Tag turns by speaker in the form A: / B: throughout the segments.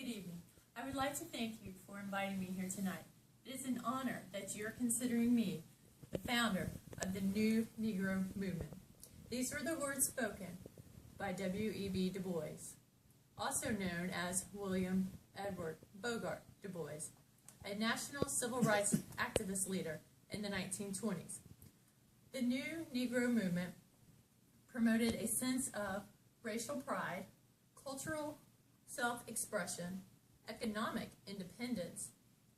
A: Good evening. I would like to thank you for inviting me here tonight. It is an honor that you're considering me the founder of the new Negro movement. These were the words spoken by W.E.B. Du Bois, also known as William Edward Bogart Du Bois, a national civil rights activist leader in the 1920s. The new Negro movement promoted a sense of racial pride, cultural self-expression, economic independence,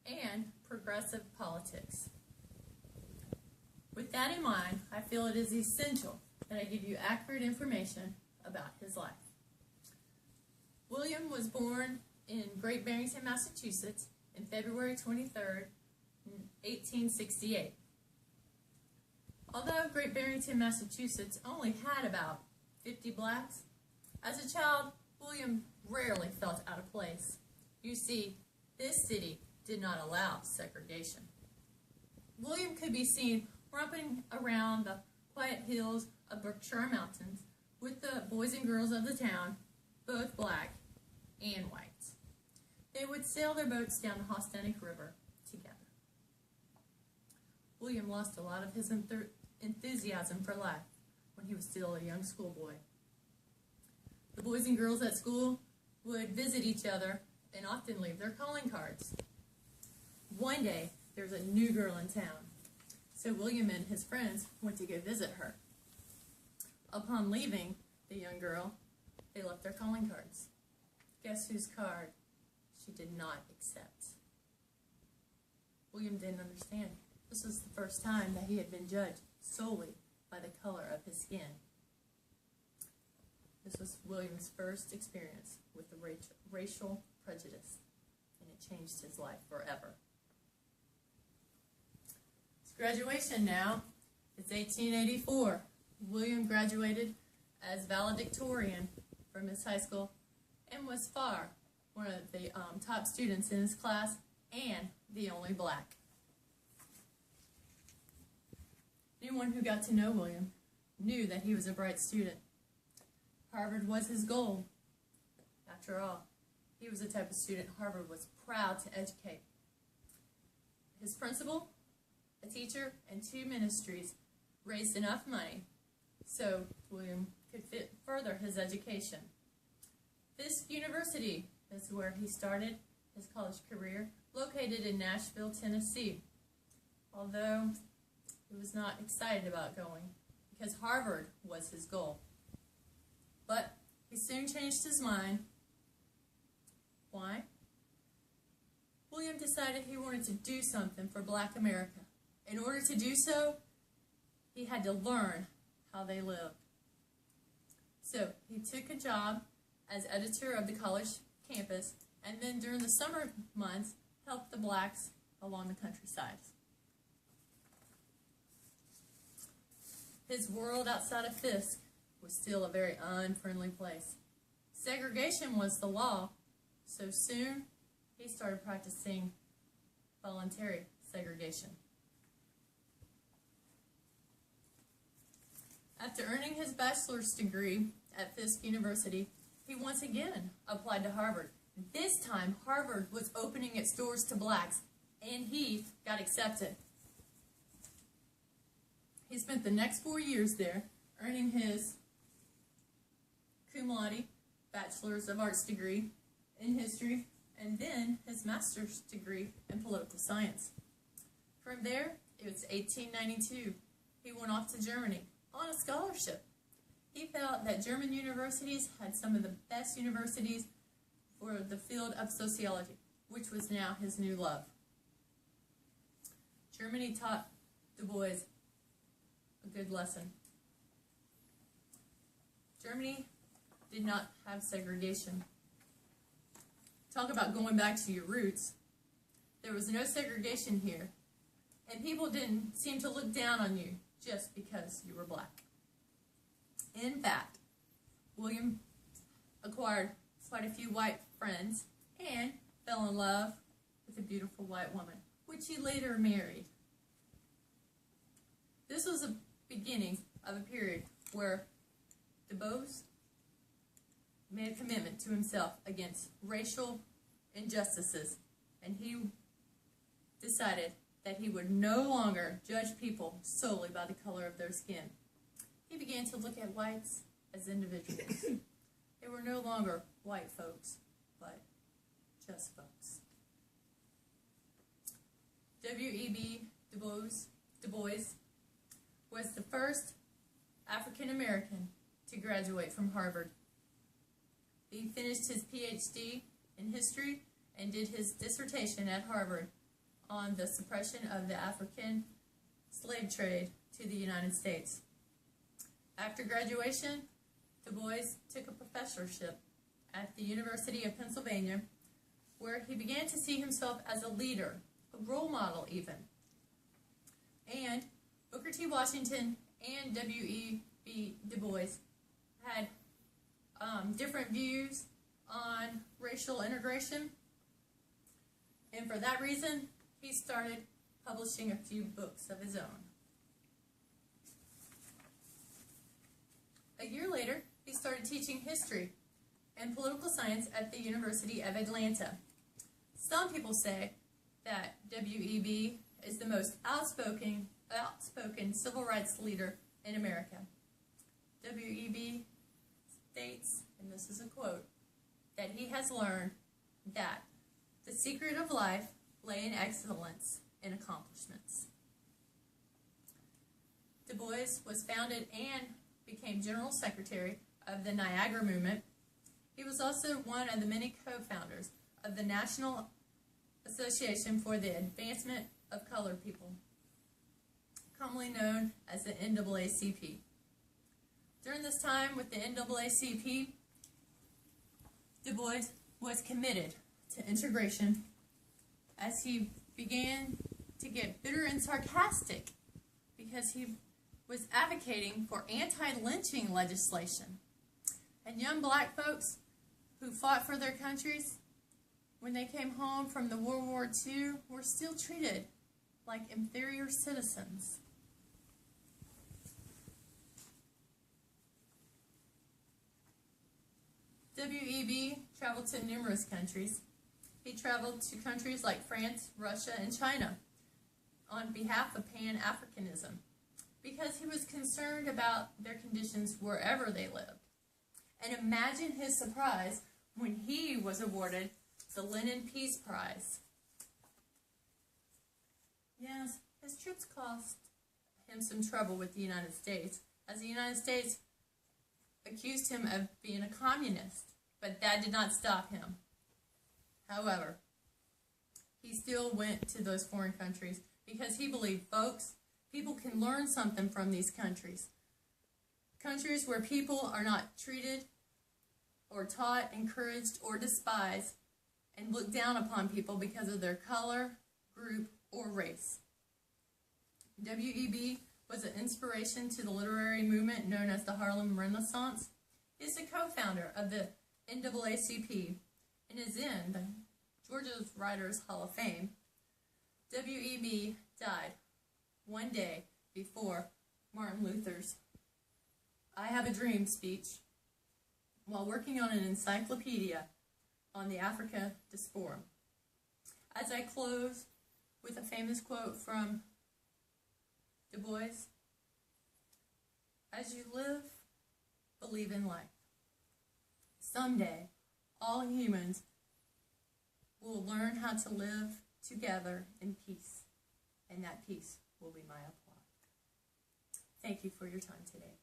A: and progressive politics. With that in mind, I feel it is essential that I give you accurate information about his life. William was born in Great Barrington, Massachusetts, on February 23rd, 1868. Although Great Barrington, Massachusetts only had about 50 blacks, as a child, William rarely felt out of place. You see, this city did not allow segregation. William could be seen romping around the quiet hills of Berkshire Mountains with the boys and girls of the town, both black and white. They would sail their boats down the Houstonic River together. William lost a lot of his enthusiasm for life when he was still a young schoolboy. The boys and girls at school would visit each other and often leave their calling cards. One day, there was a new girl in town, so William and his friends went to go visit her. Upon leaving the young girl, they left their calling cards. Guess whose card she did not accept? William didn't understand. This was the first time that he had been judged solely by the color of his skin. This was William's first experience with the racial prejudice, and it changed his life forever. His graduation now is 1884. William graduated as valedictorian from his high school and was far one of the top students in his class and the only black. Anyone who got to know William knew that he was a bright student. Harvard was his goal. After all, he was the type of student Harvard was proud to educate. His principal, a teacher, and 2 ministries raised enough money so William could further his education. Fisk University is where he started his college career, located in Nashville, Tennessee, although he was not excited about going because Harvard was his goal. But he soon changed his mind. Why? William decided he wanted to do something for Black America. In order to do so, he had to learn how they lived. So he took a job as editor of the college campus, and then during the summer months, helped the blacks along the countryside. His world outside of Fisk was still a very unfriendly place. Segregation was the law, so soon he started practicing voluntary segregation. After earning his bachelor's degree at Fisk University, he once again applied to Harvard. This time, Harvard was opening its doors to blacks, and he got accepted. He spent the next 4 years there, earning his cum laude, Bachelor's of Arts degree in history, and then his master's degree in political science. From there, it was 1892. He went off to Germany on a scholarship. He felt that German universities had some of the best universities for the field of sociology, which was now his new love. Germany taught Du Bois a good lesson. Germany did not have segregation. Talk about going back to your roots. There was no segregation here, and people didn't seem to look down on you just because you were black. In fact, William acquired quite a few white friends and fell in love with a beautiful white woman, which he later married. This was the beginning of a period where DuBois made a commitment to himself against racial injustices, and he decided that he would no longer judge people solely by the color of their skin. He began to look at whites as individuals. They were no longer white folks, but just folks. W.E.B. Du Bois was the first African American to graduate from Harvard. He finished his PhD in history and did his dissertation at Harvard on the suppression of the African slave trade to the United States. After graduation, Du Bois took a professorship at the University of Pennsylvania, where he began to see himself as a leader, a role model even. And Booker T. Washington and W.E.B. Du Bois had different views on racial integration, and for that reason, he started publishing a few books of his own. A year later, he started teaching history and political science at the University of Atlanta. Some people say that W.E.B. is the most outspoken civil rights leader in America. W.E.B. states, and this is a quote, that he has learned that the secret of life lay in excellence in accomplishments. Du Bois was founded and became General Secretary of the Niagara Movement. He was also one of the many co-founders of the National Association for the Advancement of Colored People, commonly known as the NAACP. During this time with the NAACP, Du Bois was committed to integration as he began to get bitter and sarcastic because he was advocating for anti-lynching legislation. And young black folks who fought for their countries, when they came home from the World War II, were still treated like inferior citizens. W.E.B. traveled to numerous countries. He traveled to countries like France, Russia, and China on behalf of Pan-Africanism because he was concerned about their conditions wherever they lived. And imagine his surprise when he was awarded the Lenin Peace Prize. Yes, his trips cost him some trouble with the United States, as the United States accused him of being a communist, but that did not stop him. However, he still went to those foreign countries because he believed, folks, people can learn something from these countries. Countries where people are not treated or taught, encouraged, or despised, and looked down upon people because of their color, group, or race. W.E.B. was an inspiration to the literary movement known as the Harlem Renaissance. He is the co-founder of the NAACP and is in the Georgia Writers Hall of Fame. W.E.B. died one day before Martin Luther's I Have a Dream speech while working on an encyclopedia on the Africa diaspora. As I close with a famous quote from Du Bois, as you live, believe in life. Someday, all humans will learn how to live together in peace, and that peace will be my applause. Thank you for your time today.